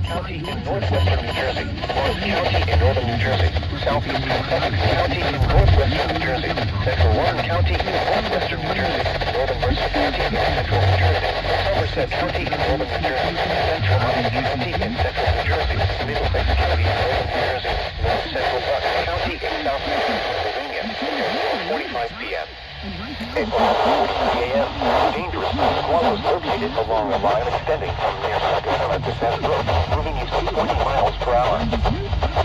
County in northwestern New Jersey, Lawrence County in northern New Jersey, southeast Essex County in northwestern New Jersey, central Warren County in northwestern New Jersey, northern Mercer County in central New Jersey, Somerset County in northern New Jersey, central Hudson County in central New Jersey, Middlesex County in northern New Jersey, north central Bucks County in southwestern Pennsylvania, 4:45 p.m. April 4:40 a.m. Dangerous. Squall was located along a line extending from near Second to Sand Brook, moving east at 40 miles per hour.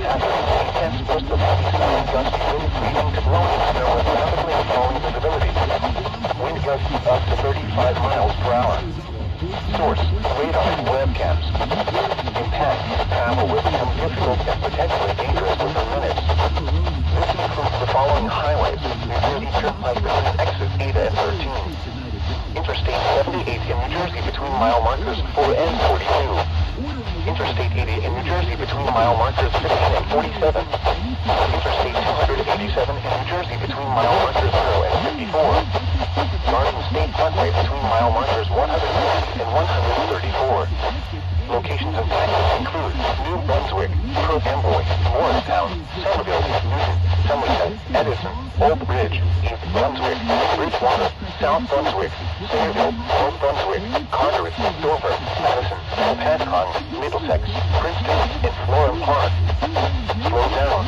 After intense bursts of heavy snow and gusty winds leading to blowing snow and rapidly falling visibility. Wind gusts up to 35 miles per hour. Source: radar webcams. Impact: travel will become difficult and potentially dangerous within minutes. This includes the following highways: New Jersey Turnpike between exits 8 and 13. Interstate 78 in New Jersey between mile markers 4 and 42. Interstate 80 in New Jersey between mile markers 15 and 47. Interstate 287 in New Jersey between mile markers 0 and 54. Garden State Parkway between mile markers 150 and 134. Locations in Texas include New Brunswick, Perth Amboy, Morristown, Somerville, Newton, Somerset, Edison, Old Bridge, East Brunswick, Bridgewater, South Brunswick, Sayreville, North Brunswick, Carteret, Dover, Madison, Pascon, Middlesex, Princeton, and Florham Park. Slow down.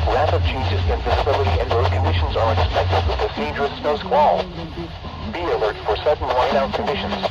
Rapid changes in visibility and road conditions are expected with this dangerous snow squall. Be alert for sudden whiteout conditions.